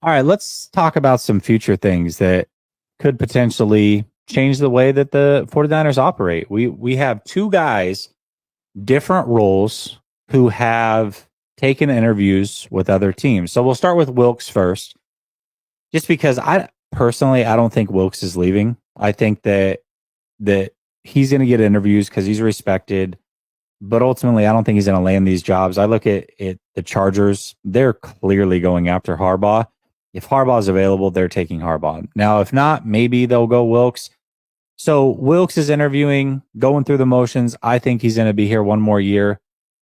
All right, let's talk about some future things that could potentially change the way that the 49ers operate. We have two guys, different roles, who have taken interviews with other teams. So we'll start with Wilkes first, just because I don't think Wilkes is leaving. I think that he's going to get interviews because he's respected, but ultimately, I don't think he's going to land these jobs. I look at the Chargers; they're clearly going after Harbaugh. If Harbaugh is available, they're taking Harbaugh. Now, if not, maybe they'll go Wilkes. So Wilkes is interviewing, going through the motions. I think he's going to be here one more year.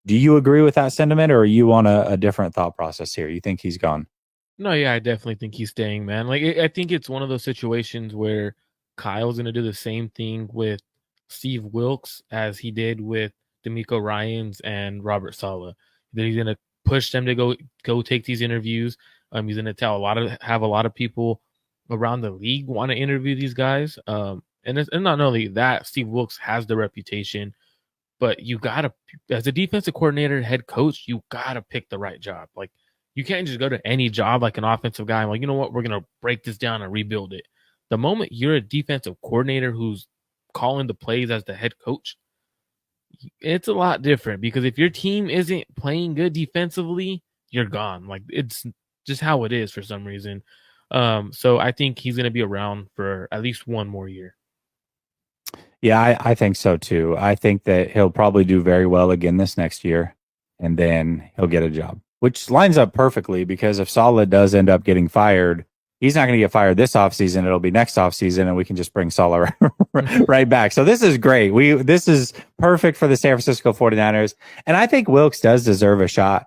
Do you agree with that sentiment, or are you on a different thought process here? You think he's gone? No, yeah, I definitely think he's staying, man. Like, I think it's one of those situations where Kyle's gonna do the same thing with Steve Wilkes as he did with D'Amico Ryans and Robert Saleh. That he's gonna push them to go take these interviews. He's gonna have a lot of people around the league want to interview these guys. And not only that, Steve Wilkes has the reputation, but you gotta, as a defensive coordinator, head coach, you gotta pick the right job. Like, you can't just go to any job like an offensive guy and like, you know what, we're gonna break this down and rebuild it. The moment you're a defensive coordinator who's calling the plays as the head coach, it's a lot different because if your team isn't playing good defensively, you're gone. Like, it's just how it is for some reason. So I think he's gonna be around for at least one more year. Yeah, I think so too. I think that he'll probably do very well again this next year, and then he'll get a job, which lines up perfectly because if Saleh does end up getting fired, he's not going to get fired this offseason. It'll be next offseason, and we can just bring Saleh right back. So this is great. This is perfect for the San Francisco 49ers. And I think Wilkes does deserve a shot.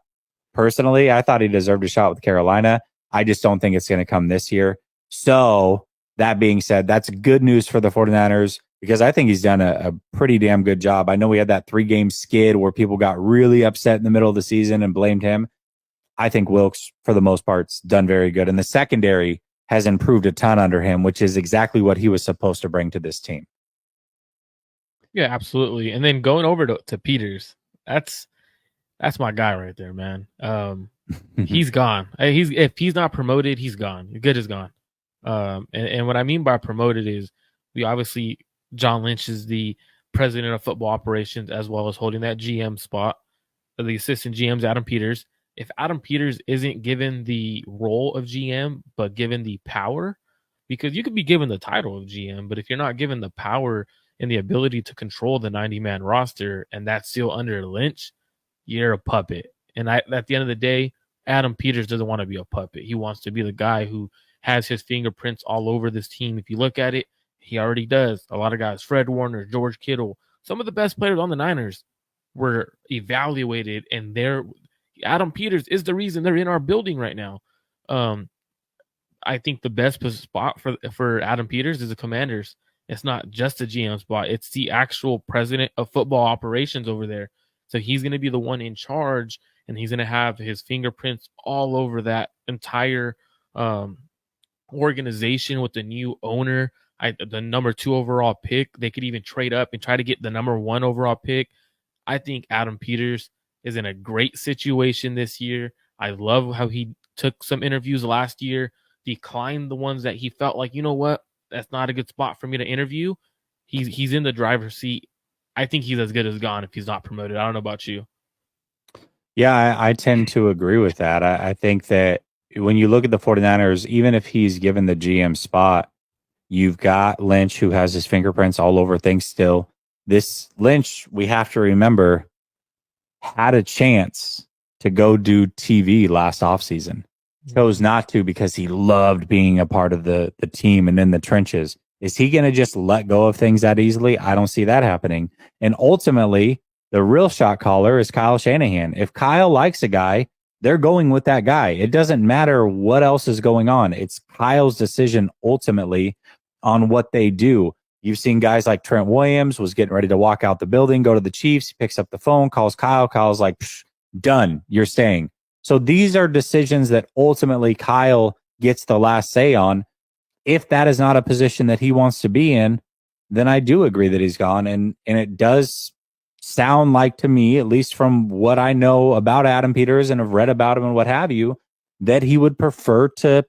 Personally, I thought he deserved a shot with Carolina. I just don't think it's going to come this year. So that being said, that's good news for the 49ers because I think he's done a pretty damn good job. I know we had that 3-game skid where people got really upset in the middle of the season and blamed him. I think Wilkes, for the most part, has done very good. And the secondary has improved a ton under him, which is exactly what he was supposed to bring to this team. Yeah, absolutely. And then going over to Peters, that's my guy right there, man. He's gone. He's if he's not promoted, he's gone. Good is gone. And what I mean by promoted is we obviously John Lynch is the president of football operations as well as holding that GM spot. The assistant GM's Adam Peters. If Adam Peters isn't given the role of GM, but given the power, because you could be given the title of GM, but if you're not given the power and the ability to control the 90-man roster, and that's still under Lynch, you're a puppet. And at the end of the day, Adam Peters doesn't want to be a puppet. He wants to be the guy who has his fingerprints all over this team. If you look at it, he already does. A lot of guys, Fred Warner, George Kittle, some of the best players on the Niners were evaluated, and Adam Peters is the reason they're in our building right now. I think the best spot for Adam Peters is the Commanders. It's not just a GM spot; it's the actual president of football operations over there. So he's going to be the one in charge, and he's going to have his fingerprints all over that entire organization with the new owner. The number 2 overall pick. They could even trade up and try to get the number 1 overall pick. I think Adam Peters is in a great situation this year. I love how he took some interviews last year, declined the ones that he felt like, you know what, that's not a good spot for me to interview. He's in the driver's seat. I think he's as good as gone if he's not promoted. I don't know about you. Yeah, I tend to agree with that. I think that when you look at the 49ers, even if he's given the GM spot, you've got Lynch who has his fingerprints all over things still. This Lynch, we have to remember, had a chance to go do TV last offseason. Chose not to because he loved being a part of the team and in the trenches. Is he going to just let go of things that easily? I don't see that happening. And ultimately, the real shot caller is Kyle Shanahan. If Kyle likes a guy, they're going with that guy. It doesn't matter what else is going on. It's Kyle's decision ultimately on what they do. You've seen guys like Trent Williams was getting ready to walk out the building, go to the Chiefs. He picks up the phone, calls Kyle. Kyle's like, done. You're staying. So these are decisions that ultimately Kyle gets the last say on. If that is not a position that he wants to be in, then I do agree that he's gone. And it does sound like to me, at least from what I know about Adam Peters and have read about him and what have you, that he would prefer to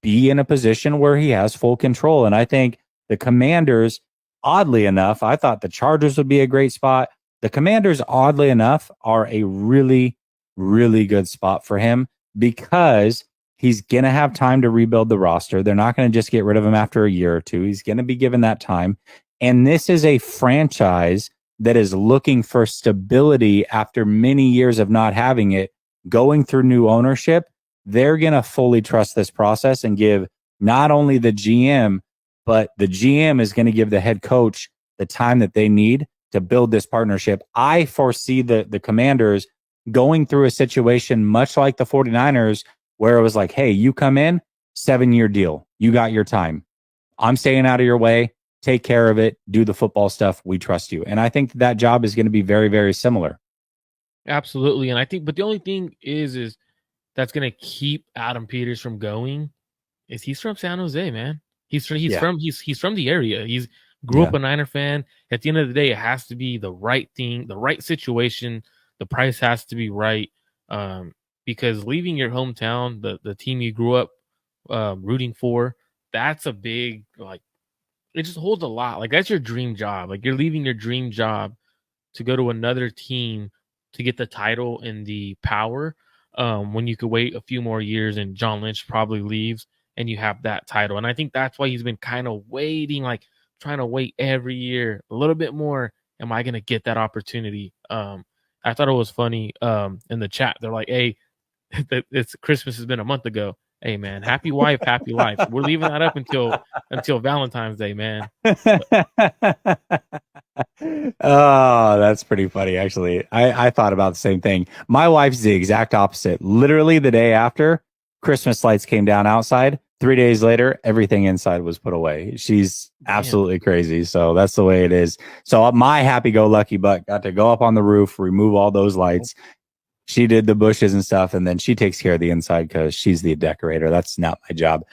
be in a position where he has full control. And I think the Commanders, oddly enough, I thought the Chargers would be a great spot. The Commanders, oddly enough, are a really, really good spot for him because he's going to have time to rebuild the roster. They're not going to just get rid of him after a year or two. He's going to be given that time. And this is a franchise that is looking for stability after many years of not having it, going through new ownership. They're going to fully trust this process and give not only the GM, but the GM is going to give the head coach the time that they need to build this partnership. I foresee the Commanders going through a situation much like the 49ers, where it was like, hey, you come in, 7-year deal. You got your time. I'm staying out of your way. Take care of it. Do the football stuff. We trust you. And I think that job is going to be very, very similar. Absolutely. And I think, but the only thing is that's going to keep Adam Peters from going is he's from San Jose, man. He's from the area. He's grew up a Niner fan. At the end of the day, it has to be the right thing, the right situation. The price has to be right. Because leaving your hometown, the team you grew up rooting for, that's a big, like, it just holds a lot. Like, that's your dream job. Like, you're leaving your dream job to go to another team to get the title and the power, when you could wait a few more years and John Lynch probably leaves and you have that title. And I think that's why he's been kind of waiting, like trying to wait every year a little bit more. Am I going to get that opportunity? I thought it was funny in the chat. They're like, hey, it's Christmas has been a month ago. Hey man, happy wife, happy life. We're leaving that up until Valentine's Day, man. Oh, that's pretty funny, actually. I thought about the same thing. My wife's the exact opposite. Literally the day after, Christmas lights came down outside. 3 days later, everything inside was put away. She's absolutely crazy. So that's the way it is. So my happy-go-lucky butt got to go up on the roof, remove all those lights. She did the bushes and stuff, and then she takes care of the inside because she's the decorator. That's not my job.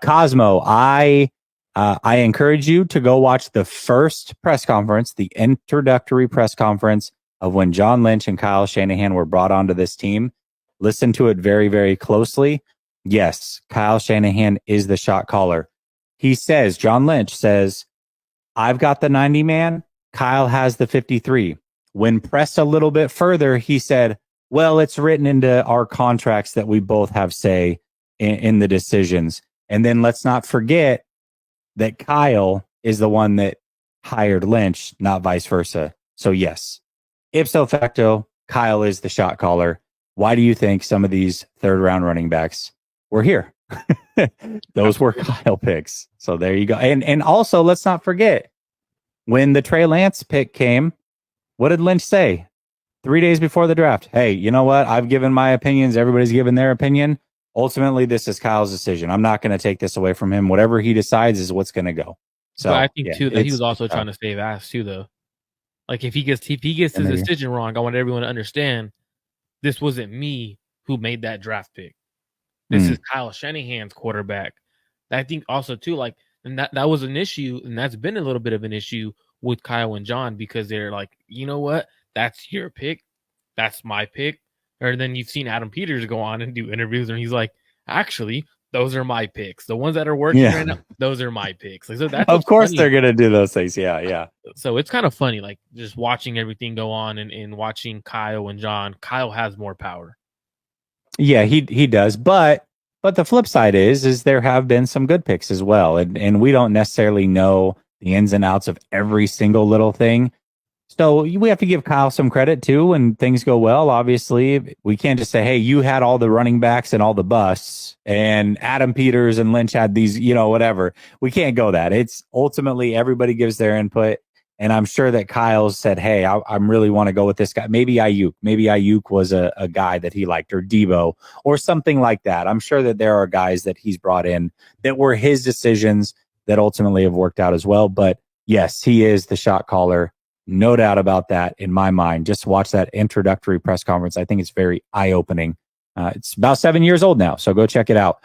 Cosmo, I encourage you to go watch the first press conference, the introductory press conference of when John Lynch and Kyle Shanahan were brought onto this team. Listen to it very, very closely. Yes, Kyle Shanahan is the shot caller. He says, John Lynch says, I've got the 90 man. Kyle has the 53. When pressed a little bit further, he said, well, it's written into our contracts that we both have say in the decisions. And then let's not forget that Kyle is the one that hired Lynch, not vice versa. So yes, ipso facto, Kyle is the shot caller. Why do you think some of these third round running backs were here? Those were Kyle picks. So there you go. And also, let's not forget, when the Trey Lance pick came, what did Lynch say 3 days before the draft? Hey, you know what? I've given my opinions. Everybody's given their opinion. Ultimately, this is Kyle's decision. I'm not going to take this away from him. Whatever he decides is what's going to go. So but I think too that he was also trying to save ass too, though. Like if he gets his decision wrong, I want everyone to understand this wasn't me who made that draft pick. This is Kyle Shanahan's quarterback. I think also too, like, and that was an issue, and that's been a little bit of an issue with Kyle and John because they're like, you know what, that's your pick, that's my pick. Or then you've seen Adam Peters go on and do interviews, and he's like, actually, those are my picks. The ones that are working right now, those are my picks. Like, so that's of course funny. They're gonna do those things. Yeah. So it's kind of funny, like just watching everything go on and watching Kyle and John. Kyle has more power. Yeah, he does, but the flip side is there have been some good picks as well, and we don't necessarily know the ins and outs of every single little thing. So we have to give Kyle some credit too when things go well. Obviously, we can't just say, hey, you had all the running backs and all the busts, and Adam Peters and Lynch had these, whatever. We can't go that. It's ultimately everybody gives their input. And I'm sure that Kyle said, hey, I really want to go with this guy. Maybe Ayuk. Maybe Ayuk was a guy that he liked, or Debo, or something like that. I'm sure that there are guys that he's brought in that were his decisions that ultimately have worked out as well. But yes, he is the shot caller. No doubt about that in my mind. Just watch that introductory press conference. I think it's very eye-opening. It's about 7 years old now, so go check it out.